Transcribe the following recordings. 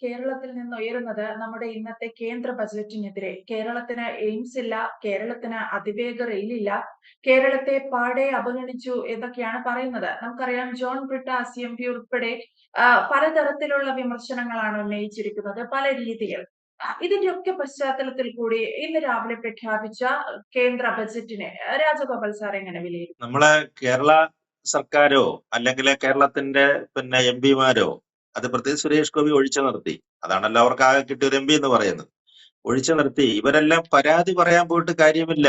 കേരളത്തിൽ നിന്ന് ഉയരുന്നത് നമ്മുടെ ഇന്നത്തെ കേന്ദ്ര ബജറ്റിനെതിരെ. കേരളത്തിന് എയിംസ് ഇല്ല, കേരളത്തിന് അതിവേഗ റെയിലില്ല, കേരളത്തെ പാടെ അവഗണിച്ചു എന്നൊക്കെയാണ് പറയുന്നത്. നമുക്കറിയാം ജോൺ ബ്രിട്ടാസ് എം പി ഉൾപ്പെടെ പലതരത്തിലുള്ള വിമർശനങ്ങളാണ് ഉന്നയിച്ചിരിക്കുന്നത്, പല രീതിയിൽ. ഇതിന്റെയൊക്കെ പശ്ചാത്തലത്തിൽ കൂടി ഇന്ന് രാവിലെ പ്രഖ്യാപിച്ച കേന്ദ്ര ബജറ്റിനെ രാജഗോപാൽ സാർ എങ്ങനെ വിലയിരുത്തും? നമ്മളെ കേരള സർക്കാരോ അല്ലെങ്കിൽ കേരളത്തിന്റെ എം പിമാരോ, അത് പ്രത്യേകിച്ച് സുരേഷ് ഗോപി ഒഴിച്ചു നിർത്തി. അതാണല്ലോ അവർക്ക് ആകെ കിട്ടിയ ഒരു എം പി എന്ന് പറയുന്നത്. ഒഴിച്ചു നിർത്തി ഇവരെല്ലാം പരാതി പറയാൻ പോയിട്ട് കാര്യമില്ല.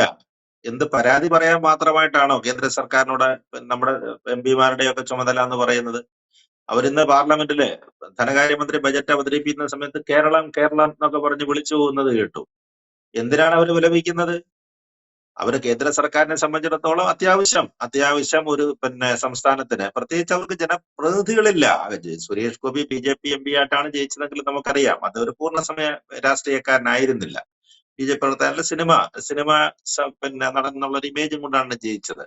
എന്ത് പരാതി പറയാൻ മാത്രമായിട്ടാണോ കേന്ദ്ര സർക്കാരിനോട് നമ്മുടെ എം പിമാരുടെയൊക്കെ ചുമതല എന്ന് പറയുന്നത്? അവരിന്ന് പാർലമെന്റില് ധനകാര്യമന്ത്രി ബജറ്റ് അവതരിപ്പിക്കുന്ന സമയത്ത് കേരളം കേരളം എന്നൊക്കെ പറഞ്ഞ് വിളിച്ചു പോകുന്നത് കേട്ടു. എന്തിനാണ് അവർ വിലപിക്കുന്നത്? അവര് കേന്ദ്ര സർക്കാരിനെ സംബന്ധിച്ചിടത്തോളം അത്യാവശ്യം ഒരു സംസ്ഥാനത്തിന്, പ്രത്യേകിച്ച് അവർക്ക് ജനപ്രതിനിധികളില്ല. സുരേഷ് ഗോപി BJP MP ആയിട്ടാണ് ജയിച്ചതെങ്കിൽ നമുക്കറിയാം, അത് ഒരു പൂർണ്ണസമയ രാഷ്ട്രീയക്കാരനായിരുന്നില്ല. BJP പ്രവർത്തകരുടെ സിനിമ നടൻ എന്നുള്ളൊരു ഇമേജും കൊണ്ടാണ് ജയിച്ചത്.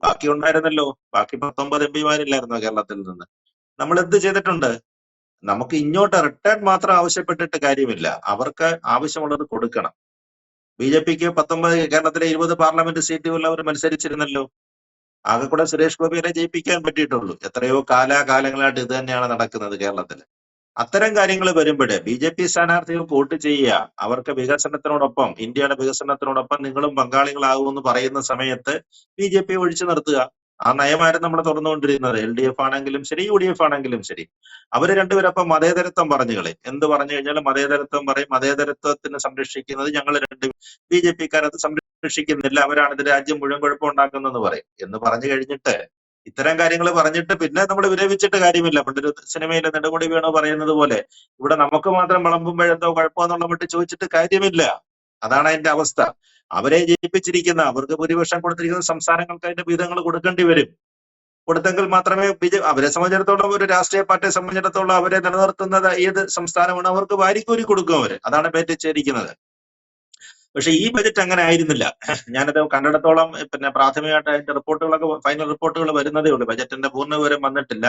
ബാക്കി ഉണ്ടായിരുന്നല്ലോ, ബാക്കി 19 MP മാരില്ലായിരുന്നോ കേരളത്തിൽ നിന്ന്? നമ്മൾ എന്ത് ചെയ്തിട്ടുണ്ട്? നമുക്ക് ഇങ്ങോട്ട് റിട്ടേൺ മാത്രം ആവശ്യപ്പെട്ടിട്ട് കാര്യമില്ല, അവർക്ക് ആവശ്യമുള്ളത് കൊടുക്കണം. BJPക്ക് 19 കേരളത്തിലെ 20 പാർലമെന്റ് സീറ്റുകളിൽ അവർ മത്സരിച്ചിരുന്നല്ലോ. ആകെ കൂടെ സുരേഷ് ഗോപിയെ ജയിപ്പിക്കാൻ പറ്റിയിട്ടുള്ളൂ. എത്രയോ കാലാകാലങ്ങളായിട്ട് ഇത് തന്നെയാണ് നടക്കുന്നത് കേരളത്തിൽ. അത്തരം കാര്യങ്ങൾ വരുമ്പോഴേ BJP സ്ഥാനാർത്ഥികൾക്ക് വോട്ട് ചെയ്യുക, അവർക്ക് വികസനത്തിനോടൊപ്പം, ഇന്ത്യയുടെ വികസനത്തിനോടൊപ്പം നിങ്ങളും പങ്കാളികളാകുമെന്ന് പറയുന്ന സമയത്ത് BJP ഒഴിച്ചു നിർത്തുക. ആ നയമായിരുന്നു നമ്മൾ തുറന്നുകൊണ്ടിരുന്നത്. LDF ആണെങ്കിലും ശരി, UDF ആണെങ്കിലും ശരി. അവര് രണ്ടുപേരപ്പം മതേതരത്വം പറഞ്ഞു കളി. എന്ത് പറഞ്ഞു കഴിഞ്ഞാലും മതേതരത്വം പറയും. മതേതരത്വത്തിന് സംരക്ഷിക്കുന്നത് ഞങ്ങൾ BJP-ക്കാരത് സംരക്ഷിക്കുന്നില്ല, അവരാണ് ഇത് രാജ്യം മുഴുവൻ കുഴപ്പമുണ്ടാക്കുന്നതെന്ന് പറയും. എന്ന് പറഞ്ഞു കഴിഞ്ഞിട്ട്, ഇത്തരം കാര്യങ്ങൾ പറഞ്ഞിട്ട് പിന്നെ നമ്മൾ വിരമിച്ചിട്ട് കാര്യമില്ല. പണ്ടൊരു സിനിമയിലെ നെടുമുടി വേണോ പറയുന്നത് പോലെ, ഇവിടെ നമുക്ക് മാത്രം വിളമ്പുമ്പോഴെന്തോ കുഴപ്പമെന്നുള്ള മട്ട് ചോദിച്ചിട്ട് കാര്യമില്ല. അതാണ് അതിന്റെ അവസ്ഥ. അവരെ ജയിപ്പിച്ചിരിക്കുന്ന, അവർക്ക് ഭൂരിപക്ഷം കൊടുത്തിരിക്കുന്ന സംസ്ഥാനങ്ങൾക്ക് അതിന്റെ വിഹിതങ്ങൾ കൊടുക്കേണ്ടി വരും. കൊടുത്തെങ്കിൽ മാത്രമേ അവരെ സംബന്ധിച്ചിടത്തോളം, ഒരു രാഷ്ട്രീയ പാർട്ടിയെ സംബന്ധിച്ചിടത്തോളം അവരെ നിലനിർത്തുന്നത് ഏത് സംസ്ഥാനമാണ്, അവർക്ക് വാരിക്കോരി കൊടുക്കും അവര്. അതാണ് പേറ്റിച്ചിരിക്കുന്നത്. പക്ഷെ ഈ ബജറ്റ് അങ്ങനെ ആയിരുന്നില്ല. ഞാനത് കണ്ടിടത്തോളം പ്രാഥമികമായിട്ട് അതിന്റെ റിപ്പോർട്ടുകളൊക്കെ, ഫൈനൽ റിപ്പോർട്ടുകൾ വരുന്നതേ ഉള്ളൂ. ബജറ്റിന്റെ പൂർണ്ണ വിവരം വന്നിട്ടില്ല.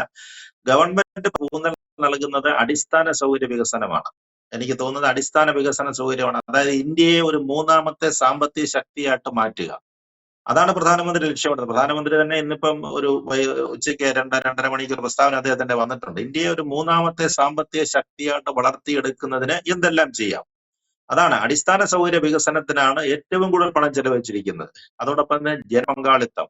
ഗവൺമെന്റ് ഊന്നൽ നൽകുന്നത് അടിസ്ഥാന സൗകര്യ വികസനമാണ്. എനിക്ക് തോന്നുന്നത് അടിസ്ഥാന വികസന സൗകര്യമാണ്. അതായത് ഇന്ത്യയെ ഒരു 3ാമത്തെ സാമ്പത്തിക ശക്തിയായിട്ട് മാറ്റുക. അതാണ് പ്രധാനമന്ത്രി ലക്ഷ്യമിടുന്നത്. പ്രധാനമന്ത്രി തന്നെ ഇന്നിപ്പം ഒരു ഉച്ചയ്ക്ക് 2-2.5 മണിക്കൂർ പ്രസ്താവന അദ്ദേഹത്തിന്റെ വന്നിട്ടുണ്ട്. ഇന്ത്യയെ ഒരു 3ാമത്തെ സാമ്പത്തിക ശക്തിയായിട്ട് വളർത്തിയെടുക്കുന്നതിന് എന്തെല്ലാം ചെയ്യാം, അതാണ്. അടിസ്ഥാന സൗകര്യ വികസനത്തിനാണ് ഏറ്റവും കൂടുതൽ പണം ചെലവഴിച്ചിരിക്കുന്നത്. അതോടൊപ്പം തന്നെ ജനപങ്കാളിത്തം,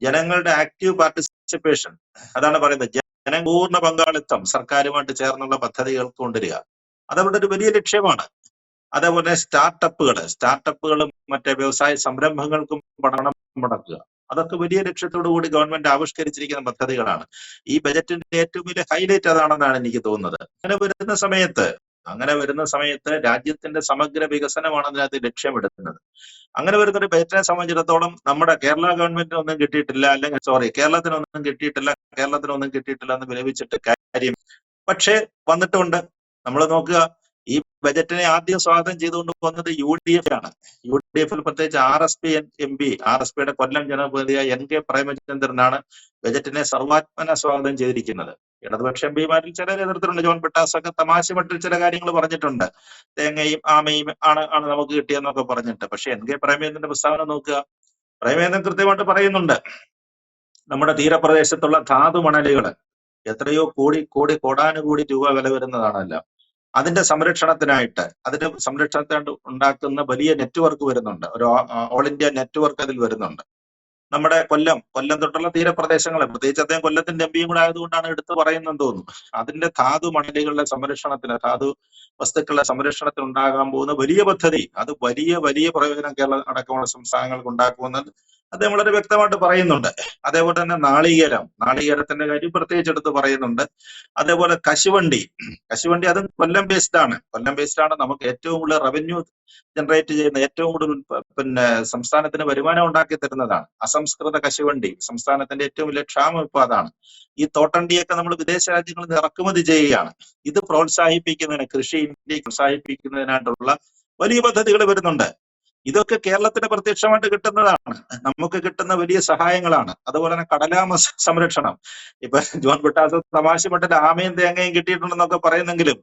ജനങ്ങളുടെ ആക്റ്റീവ് പാർട്ടിസിപ്പേഷൻ, അതാണ് പറയുന്നത്. ജനപൂർണ്ണ പങ്കാളിത്തം സർക്കാരുമായിട്ട് ചേർന്നുള്ള പദ്ധതികൾ കൊണ്ടുവരിക, അതവരുടെ ഒരു വലിയ ലക്ഷ്യമാണ്. അതേപോലെ സ്റ്റാർട്ടപ്പുകളും മറ്റേ വ്യവസായ സംരംഭങ്ങൾക്കും പണം മുടക്കുക, അതൊക്കെ വലിയ ലക്ഷ്യത്തോടു കൂടി ഗവൺമെന്റ് ആവിഷ്കരിച്ചിരിക്കുന്ന പദ്ധതികളാണ്. ഈ ബജറ്റിന്റെ ഏറ്റവും വലിയ ഹൈലൈറ്റ് അതാണെന്നാണ് എനിക്ക് തോന്നുന്നത്. അങ്ങനെ വരുന്ന സമയത്ത് രാജ്യത്തിന്റെ സമഗ്ര വികസനമാണ് അതിനകത്ത് ലക്ഷ്യമിടുന്നത്. അങ്ങനെ വരുന്ന ഒരു ബജറ്റിനെ സംബന്ധിച്ചിടത്തോളം നമ്മുടെ കേരള ഗവൺമെന്റിനൊന്നും കിട്ടിയിട്ടില്ല, അല്ലെങ്കിൽ കേരളത്തിനൊന്നും കിട്ടിയിട്ടില്ല എന്ന് വിലപിച്ചിട്ട് കാര്യം. പക്ഷേ വന്നിട്ടുണ്ട്. നമ്മൾ നോക്കുക, ഈ ബജറ്റിനെ ആദ്യം സ്വാഗതം ചെയ്തുകൊണ്ട് വന്നത് UDF ആണ്. UDF-ൽ പ്രത്യേകിച്ച് RSP MP, RSPയുടെ കൊല്ലം ജനപ്രതിനിധിയായ NK പ്രേമചന്ദ്രനാണ് ബജറ്റിനെ സർവാത്മന സ്വാഗതം ചെയ്തിരിക്കുന്നത്. ഇടതുപക്ഷ MPമാരിൽ ചിലർ എതിർത്തിട്ടുണ്ട്. ജോൺ ബ്രിട്ടാസ് ഒക്കെ തമാശ മട്ടിൽ ചില കാര്യങ്ങൾ പറഞ്ഞിട്ടുണ്ട്. തേങ്ങയും ആമയും ആണ് നമുക്ക് കിട്ടിയെന്നൊക്കെ പറഞ്ഞിട്ട്. പക്ഷെ NK പ്രേമചന്ദ്രന്റെ പ്രസ്താവന നോക്കുക. പ്രേമചന്ദ്രൻ കൃത്യമായിട്ട് പറയുന്നുണ്ട്, നമ്മുടെ തീരപ്രദേശത്തുള്ള ധാതു മണലുകള് എത്രയോ കോടാനുകോടി രൂപ വില വരുന്നതാണല്ലോ. അതിന്റെ സംരക്ഷണത്തിനായിട്ട് ഉണ്ടാക്കുന്ന വലിയ നെറ്റ്വർക്ക് വരുന്നുണ്ട്. ഒരു ഓൾ ഇന്ത്യ നെറ്റ്വർക്ക് അതിൽ വരുന്നുണ്ട്. നമ്മുടെ കൊല്ലം തൊട്ടുള്ള തീരപ്രദേശങ്ങളെ, പ്രത്യേകിച്ച് അദ്ദേഹം കൊല്ലത്തിന്റെ MP കൂടെ ആയതുകൊണ്ടാണ് എടുത്തു പറയുന്നതെന്ന് തോന്നുന്നു. അതിന്റെ ധാതു മണലുകളുടെ സംരക്ഷണത്തിന്, ധാതു വസ്തുക്കളുടെ സംരക്ഷണത്തിന് ഉണ്ടാകാൻ പോകുന്ന വലിയ പദ്ധതി, അത് വലിയ പ്രയോജനം കേരളം അടക്കമുള്ള സംസ്ഥാനങ്ങൾക്ക് ഉണ്ടാക്കുമെന്ന് അദ്ദേഹം വളരെ വ്യക്തമായിട്ട് പറയുന്നുണ്ട്. അതേപോലെ തന്നെ നാളികേരത്തിന്റെ കാര്യം പ്രത്യേകിച്ച് എടുത്ത് പറയുന്നുണ്ട്. അതേപോലെ കശുവണ്ടി അതും കൊല്ലം ബേസ്ഡ് ആണ്. നമുക്ക് ഏറ്റവും കൂടുതൽ റവന്യൂ ജനറേറ്റ് ചെയ്യുന്ന, ഏറ്റവും കൂടുതൽ സംസ്ഥാനത്തിന് വരുമാനം ഉണ്ടാക്കി തരുന്നതാണ്. അസംസ്കൃത കശുവണ്ടി സംസ്ഥാനത്തിന്റെ ഏറ്റവും വലിയ ക്ഷാമം ഇപ്പൊ അതാണ്. ഈ തോട്ടണ്ടിയൊക്കെ നമ്മൾ വിദേശ രാജ്യങ്ങളിൽ നിന്ന് ഇറക്കുമതി ചെയ്യുകയാണ്. ഇത് പ്രോത്സാഹിപ്പിക്കുന്നതിന്, കൃഷി ഇന്ത്യയെ പ്രോത്സാഹിപ്പിക്കുന്നതിനായിട്ടുള്ള വലിയ പദ്ധതികൾ വരുന്നുണ്ട്. ഇതൊക്കെ കേരളത്തിന് പ്രത്യക്ഷമായിട്ട് കിട്ടുന്നതാണ്. നമുക്ക് കിട്ടുന്ന വലിയ സഹായങ്ങളാണ്. അതുപോലെ തന്നെ കടലാമ സംരക്ഷണം. ഇപ്പൊ ജോൺ ബ്രിട്ടാസ് തമാശ മട്ടിൽ ആമയും തേങ്ങയും കിട്ടിയിട്ടുണ്ടെന്നൊക്കെ പറയുന്നെങ്കിലും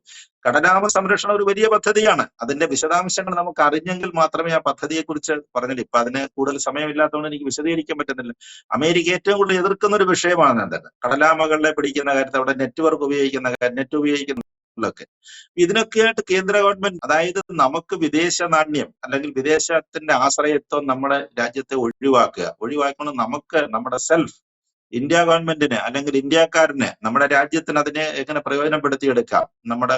കടലാമ സംരക്ഷണം ഒരു വലിയ പദ്ധതിയാണ്. അതിന്റെ വിശദാംശങ്ങൾ നമുക്ക് അറിഞ്ഞെങ്കിൽ മാത്രമേ ആ പദ്ധതിയെ കുറിച്ച് പറഞ്ഞില്ല. ഇപ്പൊ അതിന് കൂടുതൽ സമയമില്ലാത്തതുകൊണ്ട് എനിക്ക് വിശദീകരിക്കാൻ പറ്റുന്നില്ല. അമേരിക്ക ഏറ്റവും കൂടുതൽ എതിർക്കുന്ന ഒരു വിഷയമാണ് എന്താണ് കടലാമകളെ പിടിക്കുന്ന കാര്യത്തിൽ, അവിടെ നെറ്റ്വർക്ക് ഉപയോഗിക്കുന്ന കാര്യം, നെറ്റ് ഉപയോഗിക്കുന്ന ൊക്കെ ഇതിനൊക്കെയായിട്ട് കേന്ദ്ര ഗവൺമെന്റ്, അതായത് നമുക്ക് വിദേശ നാണ്യം അല്ലെങ്കിൽ വിദേശത്തിന്റെ ആശ്രയത്വം നമ്മുടെ രാജ്യത്തെ ഒഴിവാക്കണം. നമുക്ക് നമ്മുടെ ഇന്ത്യ ഗവൺമെന്റിന് അല്ലെങ്കിൽ ഇന്ത്യക്കാരന് നമ്മുടെ രാജ്യത്തിന് അതിനെ എങ്ങനെ പ്രയോജനപ്പെടുത്തിയെടുക്കാം, നമ്മുടെ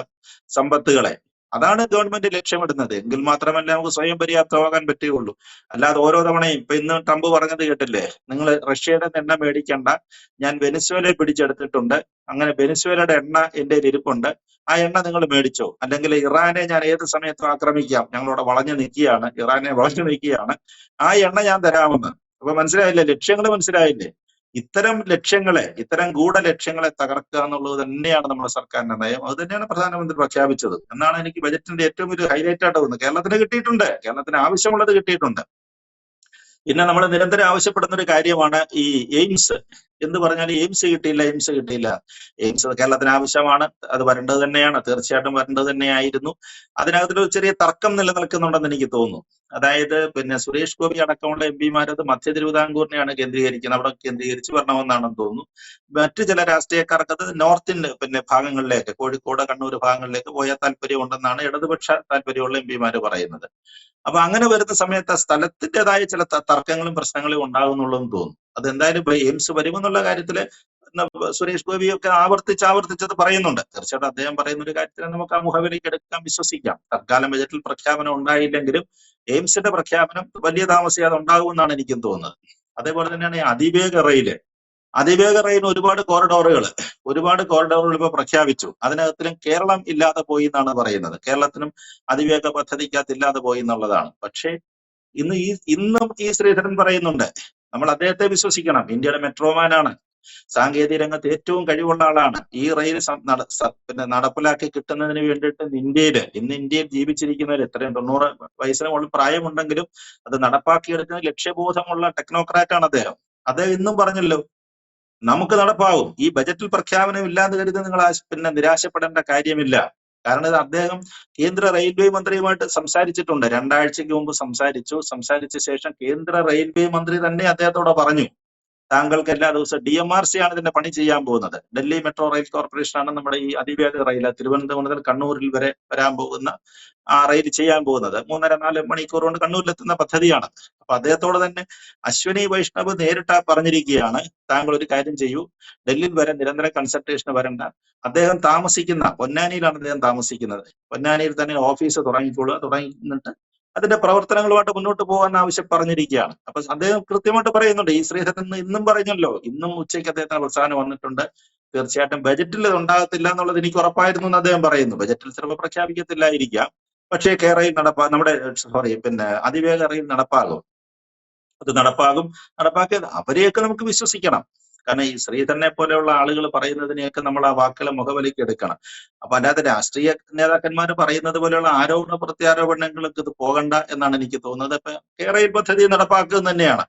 സമ്പത്തുകളെ, അതാണ് ഗവൺമെന്റ് ലക്ഷ്യമിടുന്നത്. എങ്കിൽ മാത്രമല്ല നമുക്ക് സ്വയം പര്യാപ്തമാകാൻ പറ്റുകയുള്ളൂ. അല്ലാതെ ഓരോ തവണയും ഇപ്പൊ ഇന്ന് ട്രംപ് പറഞ്ഞത് കേട്ടില്ലേ, നിങ്ങൾ റഷ്യയുടെ എണ്ണ മേടിക്കണ്ട, ഞാൻ വെനിസ്വേലയെ പിടിച്ചെടുത്തിട്ടുണ്ട്, അങ്ങനെ വെനിസ്വേലയുടെ എണ്ണ എന്റെ ഇരിപ്പുണ്ട്, ആ എണ്ണ നിങ്ങൾ മേടിച്ചോ, അല്ലെങ്കിൽ ഇറാനെ ഞാൻ ഏത് സമയത്തും ആക്രമിക്കാം, ഞങ്ങളോട് വളഞ്ഞു നിൽക്കുകയാണ്, ഇറാനെ വളഞ്ഞു നിൽക്കുകയാണ്, ആ എണ്ണ ഞാൻ തരാമെന്ന്. അപ്പൊ മനസ്സിലായില്ലേ, ലക്ഷ്യങ്ങൾ മനസ്സിലായില്ലേ? ഇത്തരം ഗൂഢലക്ഷ്യങ്ങളെ തകർക്കുക എന്നുള്ളത് തന്നെയാണ് നമ്മുടെ സർക്കാരിന്റെ നയം. അത് തന്നെയാണ് പ്രധാനമന്ത്രി പ്രഖ്യാപിച്ചത് എന്നാണ് എനിക്ക് ബജറ്റിന്റെ ഏറ്റവും ഒരു ഹൈലൈറ്റ് ആയിട്ട് തോന്നുന്നത്. കേരളത്തിന് കിട്ടിയിട്ടുണ്ട്, കേരളത്തിന് ആവശ്യമുള്ളത് കിട്ടിയിട്ടുണ്ട്. പിന്നെ നമ്മൾ നിരന്തരം ആവശ്യപ്പെടുന്ന ഒരു കാര്യമാണ് ഈ എയിംസ് എന്ന് പറഞ്ഞാൽ എയിംസ് കിട്ടിയില്ല. എയിംസ് കേരളത്തിന് ആവശ്യമാണ്, അത് വരേണ്ടത് തന്നെയാണ്, തീർച്ചയായിട്ടും വരേണ്ടത് തന്നെയായിരുന്നു. അതിനകത്തൊരു ചെറിയ തർക്കം നിലനിൽക്കുന്നുണ്ടെന്ന് എനിക്ക് തോന്നുന്നു. അതായത് പിന്നെ സുരേഷ് ഗോപി അടക്കമുള്ള എംപിമാർ അത് മധ്യ തിരുവിതാംകൂറിനെയാണ് കേന്ദ്രീകരിക്കുന്നത്, അവിടെ കേന്ദ്രീകരിച്ച് വരണമെന്നാണെന്ന് തോന്നുന്നു. മറ്റു ചില രാഷ്ട്രീയക്കാർക്ക് അത് നോർത്തിന്റെ ഭാഗങ്ങളിലേക്ക്, കോഴിക്കോട് കണ്ണൂർ ഭാഗങ്ങളിലേക്ക് പോയാൽ താല്പര്യമുണ്ടെന്നാണ് ഇടതുപക്ഷ താല്പര്യമുള്ള എംപിമാർ പറയുന്നത്. അപ്പൊ അങ്ങനെ വരുന്ന സമയത്ത് ആ സ്ഥലത്തിൻ്റെതായ ചില തർക്കങ്ങളും പ്രശ്നങ്ങളും ഉണ്ടാകുന്നുള്ളതെന്ന് തോന്നുന്നു. അതെന്തായാലും എയിംസ് വരുമെന്നുള്ള കാര്യത്തില് സുരേഷ് ഗോപിയൊക്കെ ആവർത്തിച്ചത് പറയുന്നുണ്ട്. തീർച്ചയായിട്ടും അദ്ദേഹം പറയുന്ന ഒരു കാര്യത്തിൽ നമുക്ക് ആ മുഖവിലേക്ക് എടുക്കാം, വിശ്വസിക്കാം. തൽക്കാലം ബജറ്റിൽ പ്രഖ്യാപനം ഉണ്ടായില്ലെങ്കിലും എയിംസിന്റെ പ്രഖ്യാപനം വലിയ താമസിയാതെ ഉണ്ടാകുമെന്നാണ് എനിക്കും തോന്നുന്നത്. അതേപോലെ തന്നെയാണ് ഈ അതിവേഗ റെയിൽ ഒരുപാട് കോറിഡോറുകൾ ഇപ്പൊ പ്രഖ്യാപിച്ചു. അതിനകത്തിലും കേരളം ഇല്ലാതെ പോയി എന്നാണ് പറയുന്നത്. കേരളത്തിനും അതിവേഗ പദ്ധതിക്കകത്ത് ഇല്ലാതെ പോയി എന്നുള്ളതാണ്. പക്ഷേ ഇന്നും ഈ ശ്രീധരൻ പറയുന്നുണ്ട്, നമ്മൾ അദ്ദേഹത്തെ വിശ്വസിക്കണം. ഇന്ത്യയുടെ മെട്രോമാനാണ്, സാങ്കേതിക രംഗത്ത് ഏറ്റവും കഴിവുള്ള ആളാണ്. ഈ റെയിൽ നടപ്പിലാക്കി കിട്ടുന്നതിന് വേണ്ടിയിട്ട് ഇന്ന് ഇന്ത്യയിൽ ജീവിച്ചിരിക്കുന്നവർ എത്രയും 90 വയസ്സിന് മുകളിൽ പ്രായമുണ്ടെങ്കിലും അത് നടപ്പാക്കിയെടുക്കുന്ന ലക്ഷ്യബോധമുള്ള ടെക്നോക്രാറ്റാണ് അദ്ദേഹം. അദ്ദേഹം ഇന്നും പറഞ്ഞല്ലോ, നമുക്ക് നടപ്പാകും. ഈ ബജറ്റിൽ പ്രഖ്യാപനം ഇല്ലാന്ന് കരുതി നിങ്ങൾ നിരാശപ്പെടേണ്ട കാര്യമില്ല. കാരണം ഇത് അദ്ദേഹം കേന്ദ്ര റെയിൽവേ മന്ത്രിയുമായിട്ട് സംസാരിച്ചിട്ടുണ്ട്. 2 ആഴ്ചയ്ക്ക് മുമ്പ് സംസാരിച്ച ശേഷം കേന്ദ്ര റെയിൽവേ മന്ത്രി തന്നെ അദ്ദേഹത്തോട് പറഞ്ഞു, താങ്കൾക്ക് എല്ലാ ദിവസവും DMRC ആണ് ഇതിന്റെ പണി ചെയ്യാൻ പോകുന്നത്. ഡൽഹി മെട്രോ റെയിൽ കോർപ്പറേഷനാണ് നമ്മുടെ ഈ അതിവേഗ റെയിൽ തിരുവനന്തപുരം മുതൽ കണ്ണൂരിൽ വരെ വരാൻ പോകുന്ന ആ റെയിൽ ചെയ്യാൻ പോകുന്നത്. 3.5-4 മണിക്കൂർ കൊണ്ട് കണ്ണൂരിലെത്തുന്ന പദ്ധതിയാണ്. അപ്പൊ അദ്ദേഹത്തോട് തന്നെ അശ്വിനി വൈഷ്ണവ് നേരിട്ട് പറഞ്ഞിരിക്കുകയാണ്, താങ്കൾ ഒരു കാര്യം ചെയ്യൂ, ഡൽഹിയിൽ വരെ നിരന്തര കൺസൾട്ടേഷന് വരണ്ട, അദ്ദേഹം താമസിക്കുന്ന പൊന്നാനിയിലാണ് അദ്ദേഹം താമസിക്കുന്നത്, പൊന്നാനിയിൽ തന്നെ ഓഫീസ് തുടങ്ങിയിട്ട് അതിന്റെ പ്രവർത്തനങ്ങളുമായിട്ട് മുന്നോട്ട് പോകാൻ പറഞ്ഞിരിക്കുകയാണ്. അപ്പൊ അദ്ദേഹം കൃത്യമായിട്ട് പറയുന്നുണ്ട്. ഈ ശ്രീധരൻ ഇന്നും പറഞ്ഞല്ലോ, ഇന്നും ഉച്ചയ്ക്ക് അദ്ദേഹത്തിന് പ്രസ്ഥാനം വന്നിട്ടുണ്ട്, തീർച്ചയായിട്ടും ബജറ്റിൽ ഇത് ഉണ്ടാകത്തില്ല എന്നുള്ളത് എനിക്ക് ഉറപ്പായിരുന്നു എന്ന് അദ്ദേഹം പറയുന്നു. ബജറ്റിൽ ചിലപ്പോൾ പ്രഖ്യാപിക്കത്തില്ലായിരിക്കാം, പക്ഷേ അതിവേഗ റെയിൽ നടപ്പാകും. അത് നടപ്പാക്കിയത് അവരെയൊക്കെ നമുക്ക് വിശ്വസിക്കണം. കാരണം ഈ ശ്രീധരനെ പോലെയുള്ള ആളുകൾ പറയുന്നതിനെയൊക്കെ നമ്മൾ ആ വാക്കുകളെ മുഖവിലേക്ക് എടുക്കണം. അപ്പൊ അല്ലാതെ രാഷ്ട്രീയ നേതാക്കന്മാർ പറയുന്നത് പോലെയുള്ള ആരോപണ പ്രത്യാരോപണങ്ങൾക്ക് ഇത് പോകണ്ട എന്നാണ് എനിക്ക് തോന്നുന്നത്. ഇപ്പൊ കേരള പദ്ധതി നടപ്പാക്കുക തന്നെയാണ്.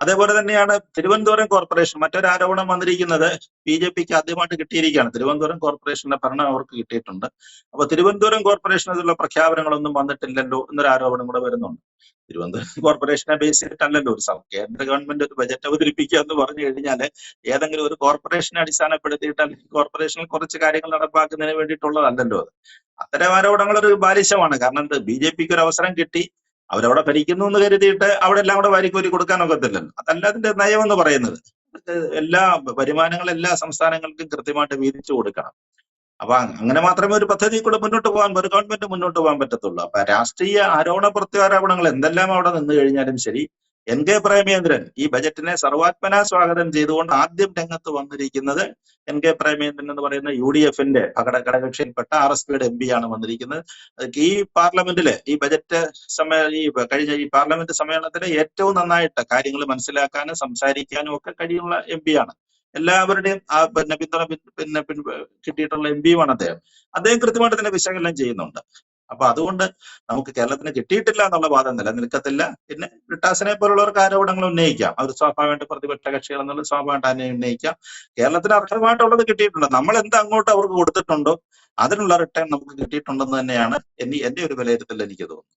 അതേപോലെ തന്നെയാണ് തിരുവനന്തപുരം കോർപ്പറേഷൻ. മറ്റൊരു ആരോപണം വന്നിരിക്കുന്നത് BJPക്ക് ആദ്യമായിട്ട് കിട്ടിയിരിക്കുകയാണ്. തിരുവനന്തപുരം കോർപ്പറേഷന്റെ ഭരണം അവർക്ക് കിട്ടിയിട്ടുണ്ട്. അപ്പൊ തിരുവനന്തപുരം കോർപ്പറേഷനുള്ള പ്രഖ്യാപനങ്ങളൊന്നും വന്നിട്ടില്ലല്ലോ എന്നൊരു ആരോപണം കൂടെ വരുന്നുണ്ട്. തിരുവനന്തപുരം കോർപ്പറേഷനെ ബേസ് ചെയ്തിട്ടല്ലല്ലോ ഒരു കേന്ദ്ര ഗവൺമെന്റ് ഒരു ബജറ്റ് അവതരിപ്പിക്കുക എന്ന് പറഞ്ഞു കഴിഞ്ഞാൽ ഏതെങ്കിലും ഒരു കോർപ്പറേഷനെ അടിസ്ഥാനപ്പെടുത്തിയിട്ട് അല്ലെങ്കിൽ കോർപ്പറേഷനിൽ കുറച്ച് കാര്യങ്ങൾ നടപ്പാക്കുന്നതിന് വേണ്ടിയിട്ടുള്ളതല്ലല്ലോ അത്. അത്തരം ആരോപണങ്ങൾ ഒരു ബാലിശമാണ്. കാരണം BJPക്ക് ഒരു അവസരം കിട്ടി, അവരവിടെ ഭരിക്കുന്നു എന്ന് കരുതിയിട്ട് അവിടെ എല്ലാം കൂടെ വാരിക്കോരി കൊടുക്കാനൊക്കത്തില്ലല്ലോ. അതല്ല അതിന്റെ നയം എന്ന് പറയുന്നത്. എല്ലാ വരുമാനങ്ങൾ എല്ലാ സംസ്ഥാനങ്ങൾക്കും കൃത്യമായിട്ട് വീതിച്ചു കൊടുക്കണം. അപ്പൊ അങ്ങനെ മാത്രമേ ഒരു പദ്ധതി കൂടെ ഒരു ഗവൺമെന്റ് മുന്നോട്ട് പോകാൻ പറ്റത്തുള്ളൂ. അപ്പൊ രാഷ്ട്രീയ ആരോപണ പ്രത്യാരോപണങ്ങൾ എന്തെല്ലാം അവിടെ നിന്ന് കഴിഞ്ഞാലും ശരി, NK പ്രേമചന്ദ്രൻ ഈ ബജറ്റിനെ സർവാത്മന സ്വാഗതം ചെയ്തുകൊണ്ട് ആദ്യം രംഗത്ത് വന്നിരിക്കുന്നത് NK പ്രേമചന്ദ്രൻ എന്ന് പറയുന്ന UDFന്റെ ഘടകകക്ഷിയിൽപ്പെട്ട RSPയുടെ MP ആണ് വന്നിരിക്കുന്നത്. ഈ പാർലമെന്റില് ഈ ബജറ്റ് കഴിഞ്ഞ ഈ പാർലമെന്റ് സമ്മേളനത്തിലെ ഏറ്റവും നന്നായിട്ട് കാര്യങ്ങൾ മനസ്സിലാക്കാനും സംസാരിക്കാനും ഒക്കെ കഴിയുള്ള MP ആണ്. എല്ലാവരുടെയും പിന്തുണ കിട്ടിയിട്ടുള്ള MP യുമാണ് അദ്ദേഹം. അദ്ദേഹം കൃത്യമായിട്ട് തന്നെ വിശകലനം ചെയ്യുന്നുണ്ട്. അപ്പൊ അതുകൊണ്ട് നമുക്ക് കേരളത്തിന് കിട്ടിയിട്ടില്ല എന്നുള്ള വാദം നിലനിൽക്കത്തില്ല. പിന്നെ ബ്രിട്ടാസിനെ പോലുള്ളവർക്ക് ആരോപണങ്ങൾ ഉന്നയിക്കാം. അവർ സ്വാഭാവികമായിട്ട് പ്രതിപക്ഷ കക്ഷികൾ എന്നുള്ള സ്വാഭാവികമായിട്ട് തന്നെ ഉന്നയിക്കാം. കേരളത്തിന് അർഹമായിട്ടുള്ളത് കിട്ടിയിട്ടുണ്ട്. നമ്മൾ എന്ത് അങ്ങോട്ട് അവർക്ക് കൊടുത്തിട്ടുണ്ടോ അതിനുള്ള റിട്ടേൺ നമുക്ക് കിട്ടിയിട്ടുണ്ടെന്ന് തന്നെയാണ് എന്റെ ഒരു വിലയിരുത്തൽ എനിക്ക് തോന്നുന്നത്.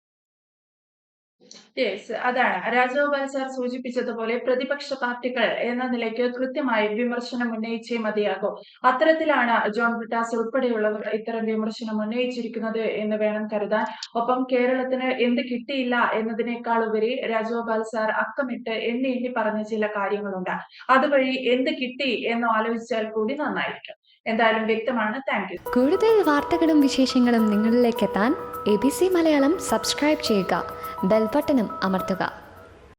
യെസ്, അതാണ് രാജഗോപാൽ സാർ സൂചിപ്പിച്ചതുപോലെ പ്രതിപക്ഷ പാർട്ടികൾ എന്ന നിലയ്ക്ക് കൃത്യമായി വിമർശനം ഉന്നയിച്ചേ മതിയാകൂ. അത്തരത്തിലാണ് ജോൺ ബ്രിട്ടാസ് ഉൾപ്പെടെയുള്ളവർ ഇത്തരം വിമർശനം ഉന്നയിച്ചിരിക്കുന്നത് എന്ന് വേണം കരുതാൻ. ഒപ്പം കേരളത്തിന് എന്ത് കിട്ടിയില്ല എന്നതിനേക്കാൾ ഉപരി രാജഗോപാൽ സാർ അക്കമിട്ട് എണ്ണി എണ്ണി പറഞ്ഞ ചില കാര്യങ്ങളുണ്ട്. അതുവഴി എന്ത് കിട്ടി എന്ന് ആലോചിച്ചാൽ കൂടി നന്നായിരിക്കും. എന്തായാലും വ്യക്തമാണ്. Thank you. കൂടുതൽ വാർത്തകളും വിശേഷങ്ങളും നിങ്ങളിലേക്ക് എത്താൻ ABC മലയാളം സബ്സ്ക്രൈബ് ചെയ്യുക, ബെൽ ബട്ടണും അമർത്തുക.